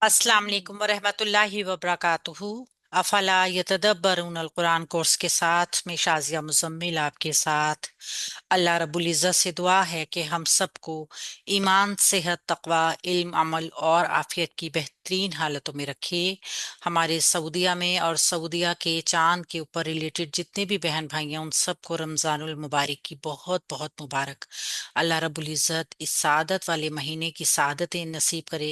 अस्सलाम वालेकुम वरहमतुल्लाहि वबरकातुहू। अफला यतदब्बरून अल कुरान कोर्स के साथ मैं शाजिया मुजम्मिल आपके साथ। अल्लाह रब्बुल इज़्ज़त से दुआ है कि हम सबको ईमान, सेहत, तकवा, इल्म, अमल और आफियत की बेहतरीन हालतों में रखे। हमारे सऊदीया में और सऊदीया के चांद के ऊपर रिलेटेड जितने भी बहन भाई हैं, उन सबको रमज़ानुल मुबारक की बहुत बहुत मुबारक। अल्लाह रब्बुल इज़्ज़त इस सादत वाले महीने की सादतें नसीब करे।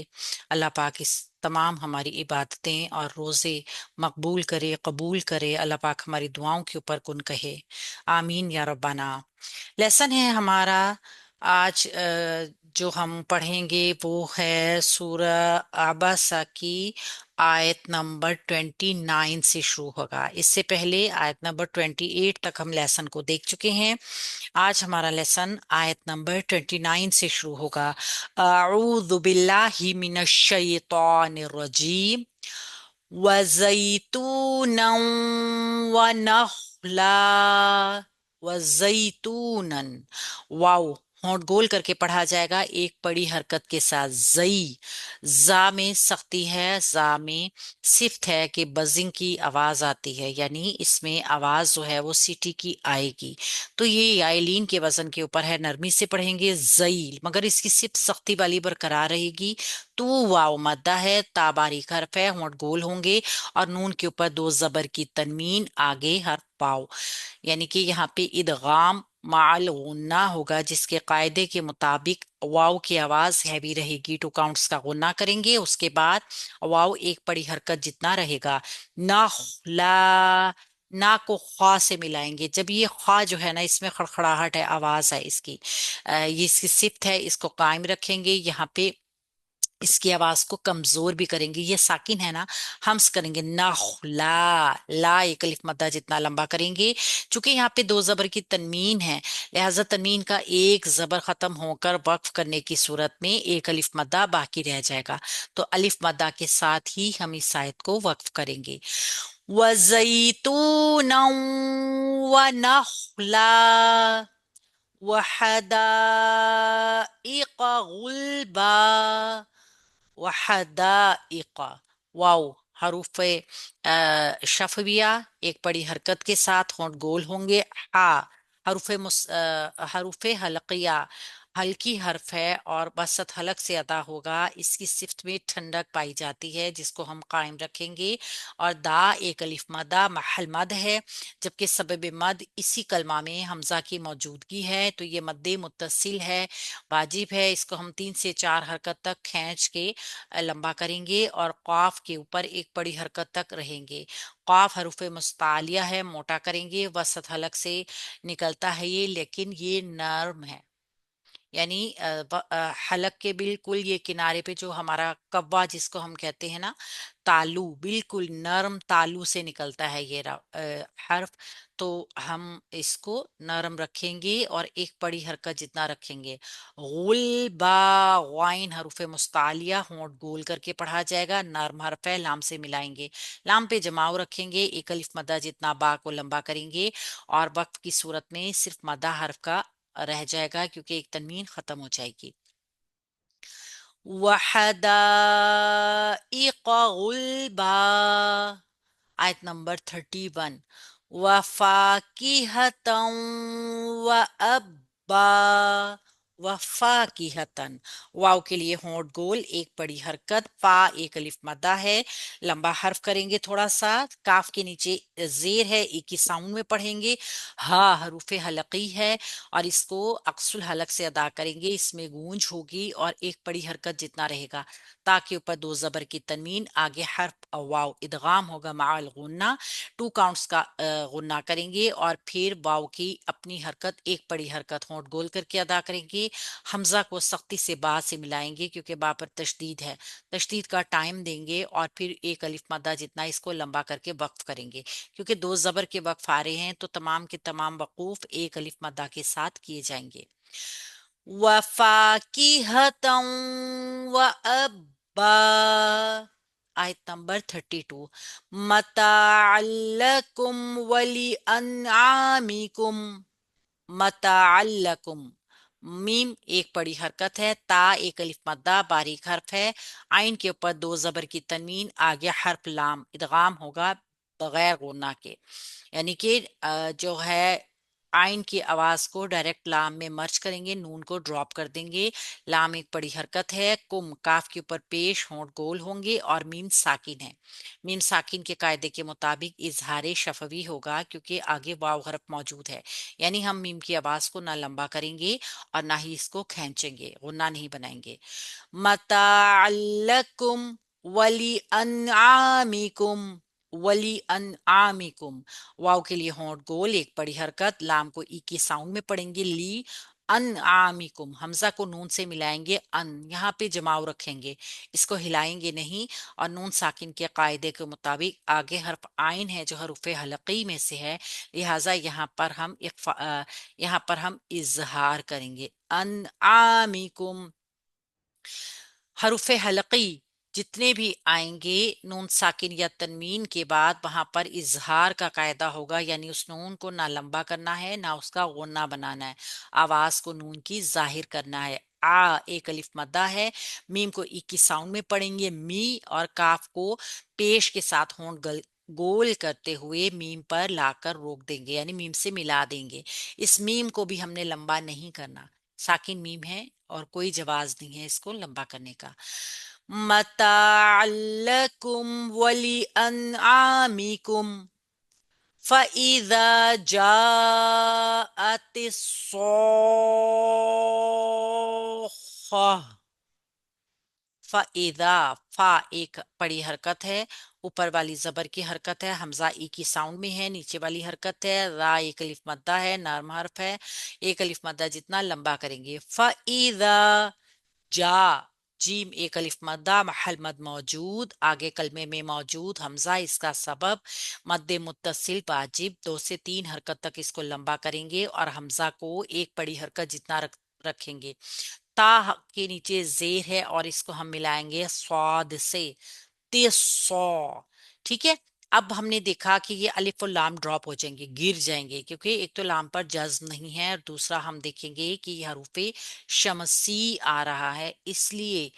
अल्लाह पाक इस तमाम हमारी इबादतें और रोज़े मकबूल करे, कबूल करे। अल्लाह पाक हमारी दुआओं के ऊपर कुन कहे। आमीन या रब्बाना। लेसन है हमारा आज, जो हम पढ़ेंगे वो है सूरह आबासा की आयत नंबर 29 से शुरू होगा। इससे पहले आयत नंबर 28 तक हम लेसन को देख चुके हैं। आज हमारा लेसन आयत नंबर 29 से शुरू होगा। अऊज़ु बिल्लाहि मिनश शैतानिर रजीम। वज़ैतूनन व नखला व जैतूनन। वाओ होंठ गोल करके पढ़ा जाएगा एक बड़ी हरकत के साथ। जई, जा में सख्ती है, जा में सिफ्त है कि बजिंग की आवाज आती है, यानी इसमें आवाज जो है वो सीटी की आएगी। तो ये आयलीन के वजन के ऊपर है, नरमी से पढ़ेंगे जई, मगर इसकी सिफ्त सख्ती वाली बरकरार रहेगी। तू वाव मद्दा है, ता बारीक हर्फ है, होंठ गोल होंगे और नून के ऊपर दो जबर की तनमीन, आगे हर्फ पाव। यानी कि यहाँ पे इदगाम माल गुन्ना होगा, जिसके कायदे के मुताबिक वाव की आवाज हैवी रहेगी। टू काउंट्स का गुन्ना करेंगे, उसके बाद वाव एक बड़ी हरकत जितना रहेगा। नखला, ना को ख्वा से मिलाएंगे। जब ये ख्वा जो है ना, इसमें खड़खड़ाहट है, आवाज है इसकी, ये इसकी सिफ्त है, इसको कायम रखेंगे। यहाँ पे इसकी आवाज को कमजोर भी करेंगे। ये साकिन है ना, हम्स करेंगे। नखला, ला एक अलिफ मद्दा जितना लंबा करेंगे। चूंकि यहाँ पे दो जबर की तनमीन है, लिहाजा तनमीन का एक जबर खत्म होकर वक्फ करने की सूरत में एक अलिफ मद्दा बाकी रह जाएगा। तो अलिफ मद्दा के साथ ही हम इस आयत को वक्फ करेंगे। वज़ैतूना व नखला वहदाइक गुलबा वहदाइका। वाओ हरूफ शफविया एक बड़ी हरकत के साथ होंठ गोल होंगे। हा हरूफ हलकिया हल्की हर्फ है और बसत हलक से अदा होगा। इसकी सिफ्त में ठंडक पाई जाती है, जिसको हम कायम रखेंगे। और दा एक अलिफ मदा महल मद है, जबकि सबब मद इसी कलमा में हमजा की मौजूदगी है, तो ये मद्दे मुत्तसिल है, वाजिब है। इसको हम 3 से 4 हरकत तक खींच के लंबा करेंगे और क़ाफ के ऊपर एक बड़ी हरकत तक रहेंगे। क़ाफ हरूफ मुस्तालिया है, मोटा करेंगे। वसत हलक से निकलता है ये, लेकिन ये नर्म है। यानी हलक के बिल्कुल ये किनारे पे जो हमारा कव्वा जिसको हम कहते हैं ना, तालू, बिल्कुल नरम तालू से निकलता है ये हर्फ। तो हम इसको नरम रखेंगे और एक बड़ी हरकत जितना रखेंगे। गुलबा, वाइन हरूफ मुस्तालिया, होंठ गोल करके पढ़ा जाएगा, नरम हर्फ है, लाम से मिलाएंगे। लाम पे जमाव रखेंगे, एक अलिफ मद्दा जितना बा को लंबा करेंगे और वक्फ की सूरत में सिर्फ मद्दा हर्फ का रह जाएगा, क्योंकि एक तनवीन खत्म हो जाएगी। वहदाइक गुलबा, आयत नंबर 31। वफाकिहतन व अब्बा, वफाकिहतन। वाव के लिए होंठ गोल एक बड़ी हरकत, फा एक अलिफ मद्दा है, लंबा हर्फ करेंगे थोड़ा सा। काफ के नीचे जेर है, एक ही साउंड में पढ़ेंगे। हा हरूफ हलकी है और इसको अक्सुल हलक से अदा करेंगे, इसमें गूंज होगी और एक बड़ी हरकत जितना रहेगा। ता के ऊपर दो जबर की तनवीन, आगे हर्फ वाव, इदगाम होगा माल गुन्ना। टू काउंट्स का गुन्ना करेंगे और फिर वाव की अपनी हरकत एक बड़ी हरकत होंठ गोल करके अदा करेंगे। हमजा को सख्ती से बा से मिलाएंगे, क्योंकि बा पर तशदीद है, तशदीद का टाइम देंगे और फिर एक अलिफ मद्दा जितना इसको लंबा करके वक्फ करेंगे। क्योंकि दो जबर के वक्फ आ रहे हैं, तो तमाम के तमाम वकूफ एक अलिफ मद्दा के साथ किए जाएंगे। वफाकिहतन व अब्बा, आयत नंबर 32। मताअल्लकुम वली अनआमिकुम, मताअल्लकुम, मीम एक बड़ी हरकत है, ता एक अलिफ मद्दा बारीक हर्फ है, आइन के ऊपर दो जबर की तनवीन, आगे हर्फ लाम, इदगाम होगा बगैर गुन्ना के। यानी कि जो है आइन की आवाज को डायरेक्ट लाम में मर्ज करेंगे, नून को ड्रॉप कर देंगे। लाम एक बड़ी हरकत है, कुम काफ के ऊपर पेश होंठ गोल होंगे और मीम साकिन है। मीम साकिन के कायदे के मुताबिक इजहार शफवी होगा क्योंकि आगे वाव हरफ मौजूद है। यानी हम मीम की आवाज को ना लंबा करेंगे और ना ही इसको खींचेंगे, गुन्ना नहीं बनाएंगे। मतअल्लकुम वली अनआमिकुम, वली अनआमिकुम, वाव के लिए होंठ गोल एक बड़ी हरकत, लाम को ई की साउंड में पढ़ेंगे ली। अनआमिकुम, हमजा को नून से मिलाएंगे, अन यहाँ पे जमाव रखेंगे, इसको हिलाएंगे नहीं। और नून साकिन के कायदे के मुताबिक आगे हर्फ आइन है जो हरूफे हलकी में से है, लिहाजा यहाँ पर हम इजहार करेंगे अन आमिकुम। हरूफ हलकी जितने भी आएंगे नून साकिन या तनवीन के बाद वहां पर इजहार का कायदा होगा, यानी उस नून को ना लंबा करना है ना उसका गुन्ना बनाना है, आवाज को नून की जाहिर करना है। आ एक अलिफ मद्दा है, मीम को ई की साउंड में पढ़ेंगे मी, और काफ को पेश के साथ होंठ गोल करते हुए मीम पर लाकर रोक देंगे, यानी मीम से मिला देंगे। इस मीम को भी हमने लंबा नहीं करना, साकिन मीम है और कोई जवाज नहीं है इसको लंबा करने का। मतअल्लकुम वली अनआमिकुम फ़इज़ा जाअतिस्सौख़्ख़ा। फ़इज़ा, फा एक बड़ी हरकत है, ऊपर वाली जबर की हरकत है, हमजा ई की साउंड में है, नीचे वाली हरकत है, रा एक अलिफ मद्दा है, नर्म हर्फ है, एक अलिफ मद्दा जितना लंबा करेंगे। फ़इज़ा जा, जीम एक अलिफ मद्दा महल मद मौजूद, आगे कलमे में मौजूद हमजा, इसका सबब मद्दे मुत्तसिल वाजिब, दो से तीन हरकत तक इसको लंबा करेंगे और हमजा को एक बड़ी हरकत जितना रखेंगे। ता के नीचे जेर है और इसको हम मिलाएंगे स्वाद से, सौ। ठीक है। अब हमने देखा कि ये अलिफ और लाम ड्रॉप हो जाएंगे, गिर जाएंगे, क्योंकि एक तो लाम पर जज्म नहीं है और दूसरा हम देखेंगे कि ये हरूफे शमसी आ रहा है, इसलिए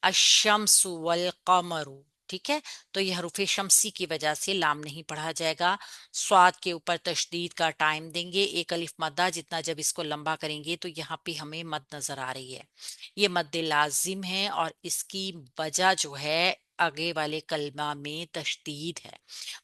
अशम्सु वल कमरु। ठीक है, तो ये हरूफे शमसी की वजह से लाम नहीं पढ़ा जाएगा। स्वाद के ऊपर तशदीद का टाइम देंगे, एक अलिफ मद्दा जितना, जब इसको लंबा करेंगे तो यहाँ पे हमें मद नजर आ रही है, ये मद्दे लाजिम है और इसकी वजह जो है आगे वाले कलमा में तशदीद है।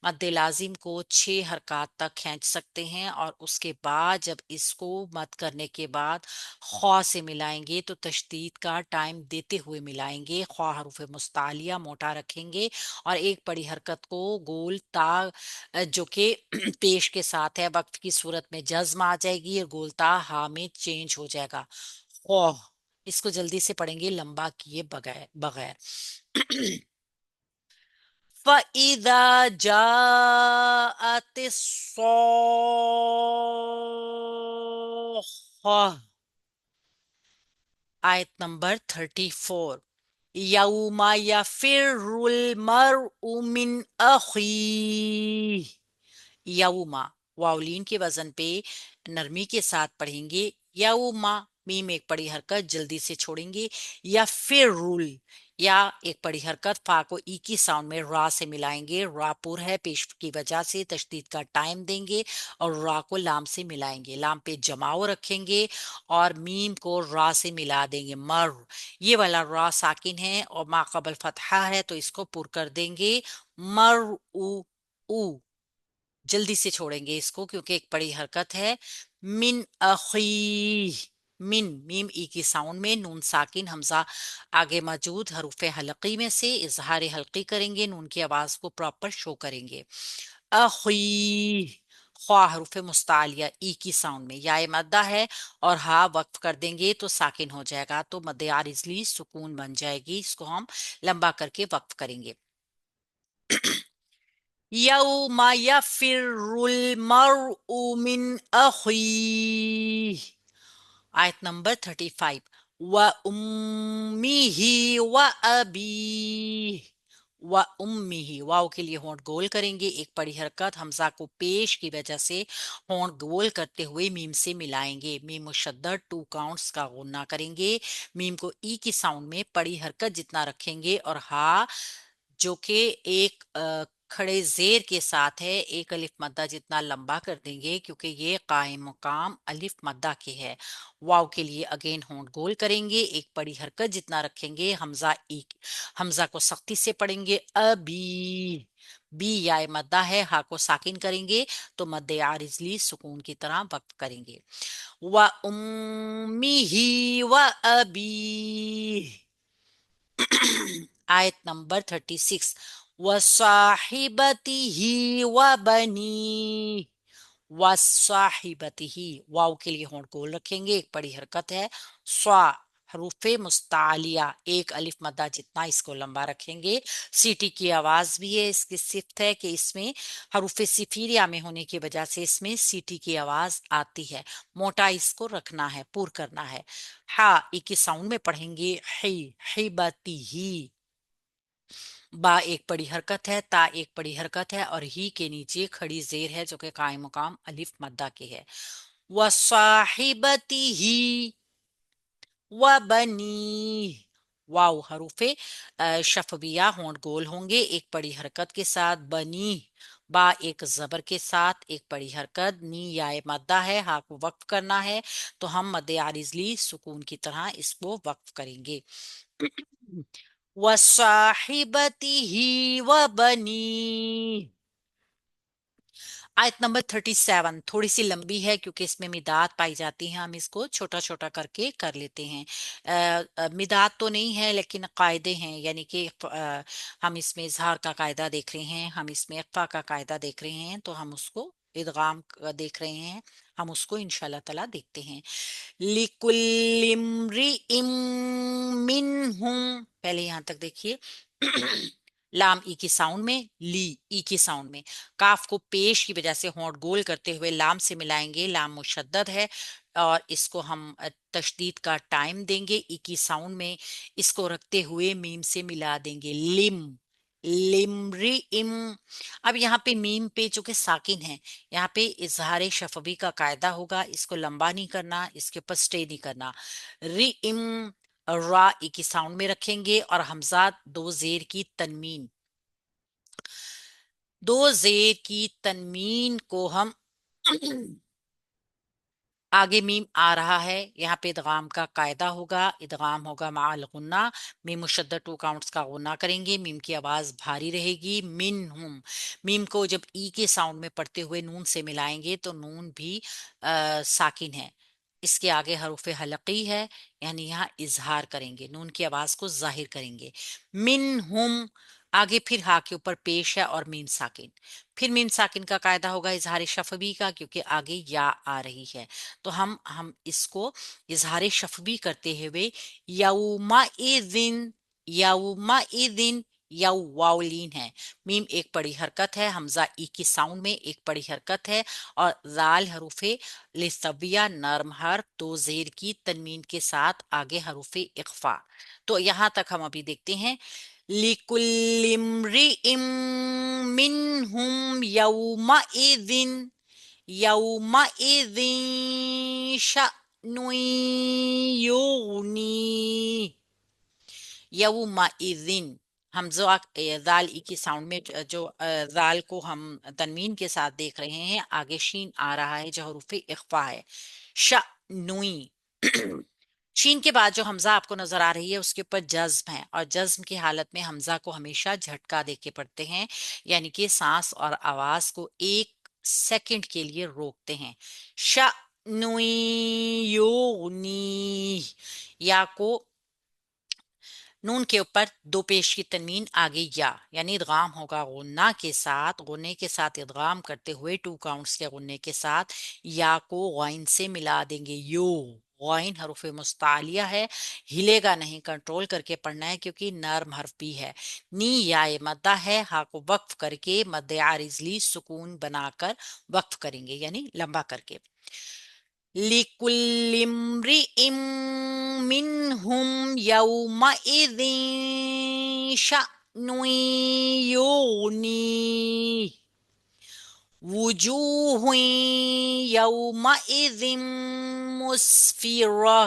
मद्दे लाजिम को 6 हरकत तक खींच सकते हैं और उसके बाद जब इसको मद करने के बाद ख्वा से मिलाएंगे तो तशदीद का टाइम देते हुए मिलाएंगे, ख्वा हरूफ मुस्तालिया मोटा रखेंगे और एक बड़ी हरकत को गोल ता जो कि पेश के साथ है, वक्त की सूरत में जज्म आ जाएगी और गोल ता हा में चेंज हो जाएगा। खौफ, इसको जल्दी से पढ़ेंगे लंबा किए बगैर बगैर। فإذا جاءت الصاخة। आयत नंबर 34। यौमा यफिरुल मरउ मिन अखी। यौमा वाउलीन के वजन पे नरमी के साथ पढ़ेंगे। यौमा मीम एक बड़ी हरकत जल्दी से छोड़ेंगे, या फिर रूल, या एक बड़ी हरकत फा को ई की साउंड में रा से मिलाएंगे, रा पुर है पेश की वजह से तशदीद का टाइम देंगे और रा को लाम से मिलाएंगे, लाम पे जमाव रखेंगे और मीम को रा से मिला देंगे। मर, ये वाला रा साकिन है और मा कबल फतहा है तो इसको पुर कर देंगे। मर उ, जल्दी से छोड़ेंगे इसको क्योंकि एक बड़ी हरकत है। मिन अखी, मिन मीम ई की साउंड में, नून साकिन हमजा आगे मौजूद हरूफ हलकी में से इजहार हल्की करेंगे, नून की आवाज को प्रॉपर शो करेंगे। अखी, ख्वा हरूफ मुस्तालिया ई की साउंड में, या मद्दा है और हा वक्फ कर देंगे तो साकिन हो जाएगा, तो मद्दे इजली सुकून बन जाएगी, इसको हम लंबा करके वक्फ करेंगे। यौमा यफिरुल मरउ मिन अखी। आयत नंबर 35। व उम्मिही व अबी, व उम्मी ही, वाव के लिए होंठ गोल करेंगे, एक बड़ी हरकत, हमजा को पेश की वजह से होंठ गोल करते हुए मीम से मिलाएंगे, मीम मुशद्दद 2 काउंट्स का गुन्ना करेंगे, मीम को ई की साउंड में बड़ी हरकत जितना रखेंगे और हा जो कि एक खड़े जेर के साथ है एक अलिफ मद्दा जितना लंबा कर देंगे क्योंकि ये कायम मुकाम अलिफ मद्दा के है। वाव के लिए अगेन होंठ गोल करेंगे, एक बड़ी हरकत जितना रखेंगे, हमजा एक, हमजा को सख्ती से पढ़ेंगे, अबी, बी या मद्दा है, हा को साकिन करेंगे तो मद्दे आरिजली सुकून की तरह वक्त करेंगे। व उम्मी ही व अबी। आयत नंबर 36, वसाहिबतिही व बनी, वसाहिबतिही, वाव के लिए होंठ गोल रखेंगे, एक बड़ी हरकत है, स्वा हरूफे मुस्तालिया, एक अलिफ मद्दा जितना इसको लंबा रखेंगे, सीटी की आवाज भी है, इसकी सिफ्त है कि इसमें हरूफे सिफिरिया में होने की वजह से इसमें सीटी की आवाज आती है, मोटा इसको रखना है, पूर करना है। हा ई की साउंड में पढ़ेंगे, ही बती ही, बा एक बड़ी हरकत है, ता एक बड़ी हरकत है और ही के नीचे खड़ी जेर है जो कि कायम मुकाम अलिफ मद्दा की है। वसाहिबती ही व बनी, वाव हरूफे शफबिया होंठ गोल होंगे, एक बड़ी हरकत के साथ, बनी बा एक जबर के साथ, एक बड़ी हरकत, नी या मद्दा है, हा को वक्फ करना है तो हम मद्दे आरिजली सुकून की तरह इसको वक्फ करेंगे। वसाहिबतिही व बनी। आयत नंबर 37 थोड़ी सी लंबी है क्योंकि इसमें मिदात पाई जाती है, हम इसको छोटा छोटा करके कर लेते हैं। मिदात तो नहीं है लेकिन कायदे हैं, यानी कि हम इसमें इजहार का कायदा देख रहे हैं, हम इसमें इख्फा का कायदा देख रहे हैं, तो हम उसको इदगाम देख रहे हैं, हम उसको इंशाल्लाह ताला देखते हैं। लिकुल्लिम्रिइम मिनहुम, पहले यहां तक देखिए। लाम ई की साउंड में, ली ई की साउंड में, काफ को पेश की वजह से होंठ गोल करते हुए लाम से मिलाएंगे, लाम मुशद्दद है और इसको हम तशदीद का टाइम देंगे, ई की साउंड में इसको रखते हुए मीम से मिला देंगे, लिम, लिमरी इम। अब यहाँ पे मीम पे जो कि साकिन है, यहाँ पे इजहार शफवी का कायदा होगा, इसको लंबा नहीं करना, इसके ऊपर स्टे नहीं करना, री इम, रा ई की साउंड में रखेंगे और हमजाद दो जेर की तनमीन, दो जेर की तनमीन को हम आगे मीम आ रहा है, यहाँ पे इदगाम का कायदा होगा, इदगाम होगा माल गुन्ना, मीम मुशद्दद 2 काउंट्स का गुन्ना करेंगे, मीम की आवाज भारी रहेगी, मिन हुम, मीम को जब ई के साउंड में पढ़ते हुए नून से मिलाएंगे तो नून भी साकिन है, इसके आगे हरूफ हलकी है, यानी यहाँ इजहार करेंगे, नून की आवाज को जाहिर करेंगे, मिन हुम, आगे फिर हा के ऊपर पेश है और मीम साकिन, फिर मीम साकिन का कायदा होगा इजहार शफवी का क्योंकि आगे या आ रही है, तो हम इसको इजहार शफवी करते हुए यौमा इदिन, यौमा इदिन, यौ वाउलीन है, मीम एक बड़ी हरकत है, हमजा ई की साउंड में एक बड़ी हरकत है और जाल हरूफे लिसविया नर्म हर्फ दो जेर की तनमीन के साथ आगे हरूफे इख्फा। तो यहां तक हम अभी देखते हैं, लिकुल्लिम्रिइम मिनहुम यौमाइदिन, यौमाइदिन शअनुन युगनी, यौमाइदिन, हम जो दाल ई की साउंड में जो दाल को हम तनवीन के साथ देख रहे हैं, आगे शीन आ रहा है जो हरूफ इख्फा है, शअनुई। शीन के बाद जो हमजा आपको नजर आ रही है उसके ऊपर जज्म है और जज्म की हालत में हमजा को हमेशा झटका दे के पढ़ते हैं, यानी कि सांस और आवाज को 1 सेकंड के लिए रोकते हैं, शअनुई युगनी, या को नून के ऊपर दो पेश की तनवीन आगे या, यानी इदगाम होगा गुन्ना के साथ, गुन्ने के साथ इदगाम करते हुए 2 काउंट्स के गुन्ने के साथ या को गाइन से मिला देंगे, यो, गाइन हरूफ मुस्तालिया है, हिलेगा नहीं, कंट्रोल करके पढ़ना है क्योंकि नर्म हर्फ भी है, नी या मद्दा है, हा को वक्फ करके मद्दे आरिजली सुकून बनाकर वक्फ करेंगे, यानी लंबा करके, लिकुल्लिम्रिइम मिनहुम यौमाइदिन शअनुन युनी वुजूह यौमइज़िम मुस्फिरा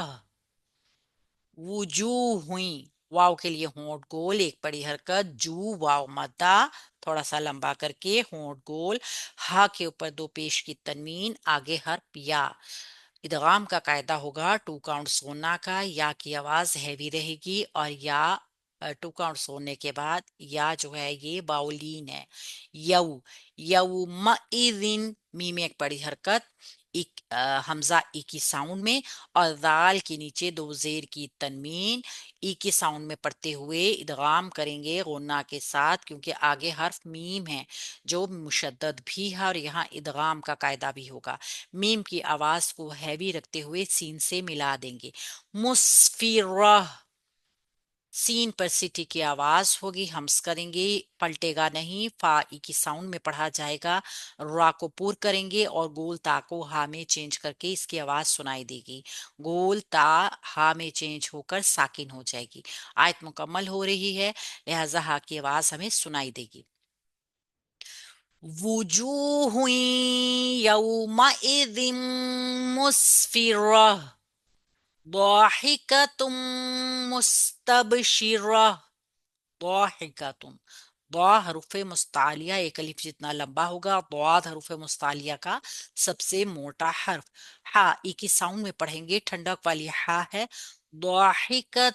वुजूह हुई। वाव के लिए होंठ गोल एक बड़ी हरकत, जू वाव मद्दा थोड़ा सा लंबा करके होंठ गोल, हा के ऊपर दो पेश की तनवीन, आगे हर्फ या। इदगाम का कायदा होगा टू काउंट सोना का, या की आवाज हैवी रहेगी और या टू काउंट सोने के बाद या जो है ये बाउलीन है। यऊ यऊ मइदिन मीम एक बड़ी हरकत, हमजा ई की साउंड में और दाल के नीचे दो जेर की तनवीन, ई की साउंड में पढ़ते हुए इदगाम करेंगे गुन्ना के साथ, क्योंकि आगे हर्फ मीम है जो मुशद्दद भी है और यहाँ इदगाम का कायदा भी होगा। मीम की आवाज को हैवी रखते हुए सीन से मिला देंगे। मुस्फिरा सीन पर सिटी की आवाज होगी, हम्स करेंगे, पलटेगा नहीं, फा ई की साउंड में पढ़ा जाएगा। रा को पूर करेंगे और गोल ता को हा में चेंज करके इसकी आवाज सुनाई देगी। गोल ता हा में चेंज होकर साकिन हो जाएगी। आयत मुकम्मल हो रही है, लिहाजा हा की आवाज हमें सुनाई देगी। वुजूह यौमइज़िम मुस्फिरा ضاحكة मुस्तबशिरा ضاحكة। ضا हरूफ मुस्तालिया एक अलिफ जितना लंबा होगा, ضاد हरूफ मुस्तालिया का सबसे मोटा हर्फ। हा ई की साउंड में पढ़ेंगे, ठंडक वाली हा है। ضاحكة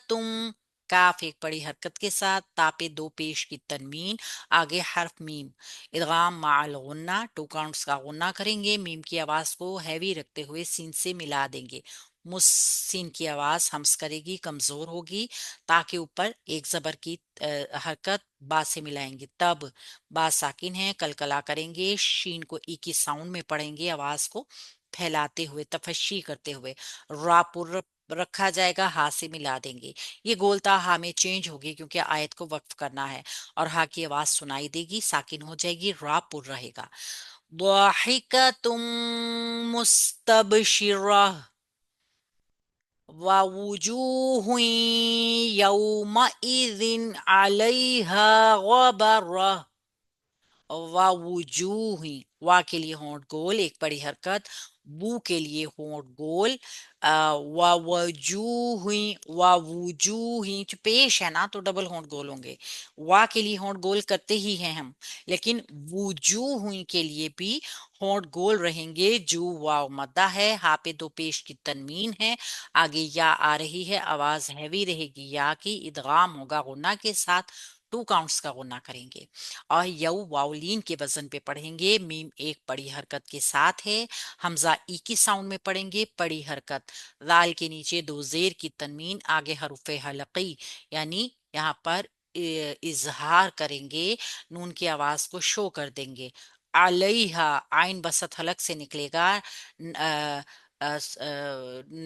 काफ एक बड़ी हरकत के साथ, तापे दो पेश की तनवीन, आगे हर्फ मीम। इदगाम माल गुन्ना टू काउंट्स का गुन्ना करेंगे, मीम की आवाज को हैवी रखते हुए सीन से मिला देंगे। मुस्सिन की आवाज हम्स करेगी, कमजोर होगी, ताकि ऊपर एक जबर की हरकत बा से मिलाएंगे। तब बा साकिन है, कलकला करेंगे, शीन को ई की साउंड में पढ़ेंगे, आवाज को फैलाते हुए तफशी करते हुए। रा पुर रखा जाएगा, हा से मिला देंगे। ये गोलता हा में चेंज होगी क्योंकि आयत को वक्फ करना है और हा की आवाज सुनाई देगी, साकिन हो जाएगी, रा पुर रहेगा। ضاحكة मुस्तबशिरा ववुजूह यौमइज़िन अलैहा गबरा ववुजूह। वा के लिए होंठ गोल एक बड़ी हरकत, बू के लिए होंठ गोल, ववजूह ववुजूह जो पेश है ना तो डबल होंठ गोल होंगे। वा के लिए होंठ गोल करते ही हैं हम, लेकिन वुजूह के लिए भी होंठ गोल रहेंगे। जू वाव मद्दा है, हा पे दो पेश की तनवीन है, आगे या आ रही है, आवाज हैवी रहेगी, या की इदगाम होगा गुन्ना के साथ, टू काउंट्स का गुन्ना करेंगे और यऊ वाउलीन के वजन पे पढ़ेंगे। मीम एक बड़ी हरकत के साथ है, हमजा ई की साउंड में पढ़ेंगे, बड़ी हरकत, लाल के नीचे दो जेर की तनवीन, आगे हरूफ हलकी, यानी यहाँ पर इजहार करेंगे, नून की आवाज को शो कर देंगे। अलैहा आइन बसत हलक से निकलेगा,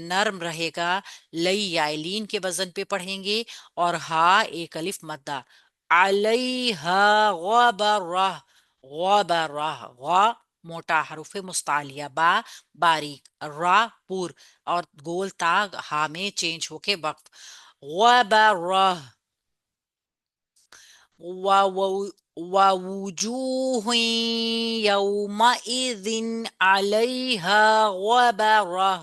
नर्म रहेगा, लई यालीन के वजन पे पढ़ेंगे और हा एक अलिफ मद्दा। अलैहा गबरा गबरा, गा मोटा हरूफ मुस्तालिया, बा बारीक, रा पुर और गोल ताग हा में चेंज होके वक्त। गबरा ووجوه يومئذ عليها غبرة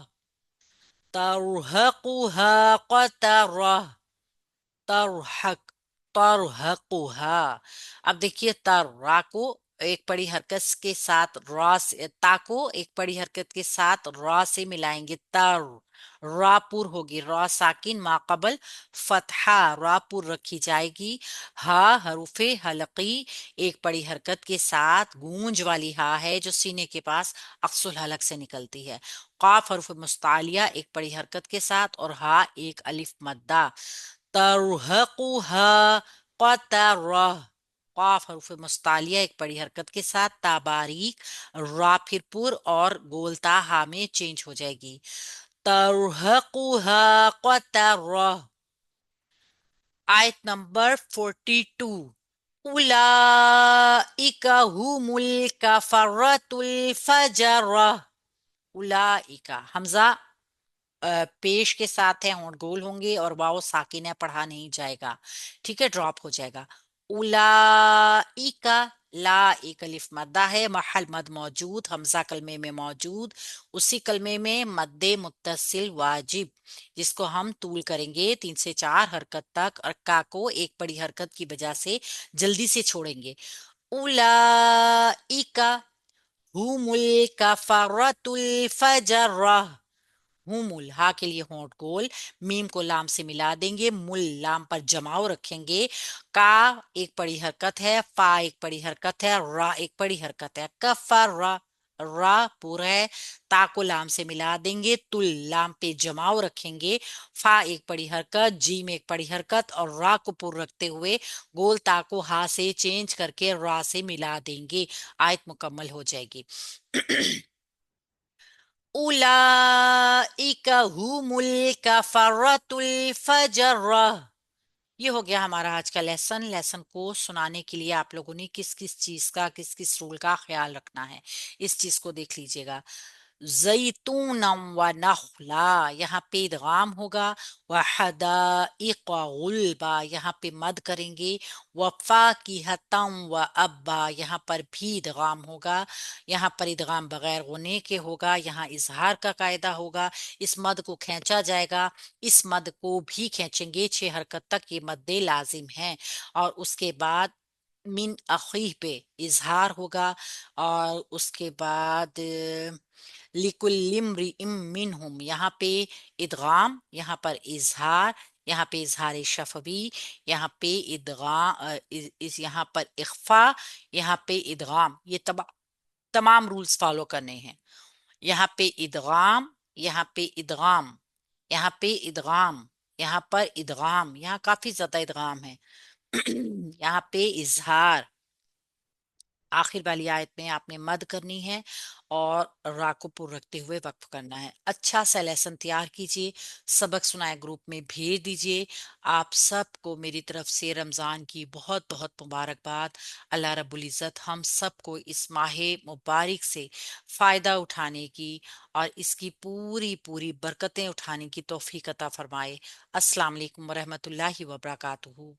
ترهقها قترة तरहक तरहकुहा। अब देखिए तर्रा को एक बड़ी हरकत के साथ रा से, ता को एक बड़ी हरकत के साथ रा से मिलाएंगे, तर रापुर होगी, रा साकिन माकबल फतहा रापुर रखी जाएगी। हा हरूफे हलकी एक बड़ी हरकत के साथ गूंज वाली हा है जो सीने के पास अक्सुल हलक से निकलती है। काफ हरूफ मुस्तालिया एक बड़ी हरकत के साथ और हा एक अलिफ मद्दा। तरहकुहा कतरा, काफ हरूफ मुस्तालिया एक बड़ी हरकत के साथ, ता बारीक, रा फिर पुर और गोलता हा में चेंज हो जाएगी। तरहकुहा कतरा। आयत नंबर 42। उलाइका हुमुल कफरतुल फजरा। उलाइका हमजा पेश के साथ है, होंठ गोल होंगे और वाव साकिन है, पढ़ा नहीं जाएगा, ठीक है, ड्रॉप हो जाएगा। उलाइका, ला एक अलिफ मद्दा है, महल मद मौजूद, हमजा कलमे में मौजूद, उसी कलमे में मद्दे मुत्तसिल वाजिब, जिसको हम तूल करेंगे 3 से 4 हरकत तक और का को एक बड़ी हरकत की वजह से जल्दी से छोड़ेंगे। उलाइका हुमुल कफरतुल फजर, हुमुल हा के लिए होंठ गोल, मीम को लाम से मिला देंगे, मुल लाम पर जमाव रखेंगे, का एक बड़ी हरकत है, फा एक बड़ी हरकत है, रा एक बड़ी हरकत है, कफर रा पूरा है, ता को लाम से मिला देंगे, तुल लाम पे जमाव रखेंगे, फा एक बड़ी हरकत, जीम एक बड़ी हरकत और रा को पुर रखते हुए गोल ता को हा से चेंज करके रा से मिला देंगे, आयत मुकम्मल हो जाएगी। उलाइका हुमुल कफरतुल फजर। ये हो गया हमारा आज का लेसन। लेसन को सुनाने के लिए आप लोगों ने किस किस चीज का, किस किस रूल का ख्याल रखना है, इस चीज को देख लीजिएगा। जैतूनम व नखला, यहाँ पे इदगाम होगा, व हदाइक गुलबा, यहाँ पे मद करेंगे, व फाकिहतम व अब्बा, यहाँ पर भी इदगाम होगा, यहाँ पर इदगाम बगैर गुने के होगा, यहाँ इजहार का कायदा होगा, इस मद को खींचा जाएगा, इस मद को भी खींचेंगे, 6 हरकत तक ये मद्दे लाजिम हैं। और उसके बाद मिन अखीह पे इजहार होगा, और उसके बाद लिकुल्लिम्रिइम मिनहुम, यहाँ पे इदगाम, यहाँ पर इजहार, यहाँ पे इजहार शफवी, यहाँ पे इदगाम, इस यहाँ पर इख्फा, यहाँ पे इदगाम, ये तमाम रूल्स फॉलो करने हैं। यहाँ पे इदगाम, यहाँ पे इदगाम, यहाँ पे इदगाम, यहाँ पर इदगाम, यहाँ काफी ज्यादा इदगाम है। यहाँ पे इजहार, आखिर वाली आयत में आपने मद करनी है और रा को पुर रखते हुए वक्फ करना है। अच्छा सा लेसन तैयार कीजिए, सबक सुनाए ग्रुप में भेज दीजिए। आप सबको मेरी तरफ से रमज़ान की बहुत बहुत मुबारकबाद। अल्लाह रब्बुल इज़्ज़त हम सबको इस माह मुबारक से फ़ायदा उठाने की और इसकी पूरी पूरी बरकतें उठाने की तौफीक अता फरमाए। अस्सलाम वालेकुम व रहमतुल्लाहि व बरकातुहू।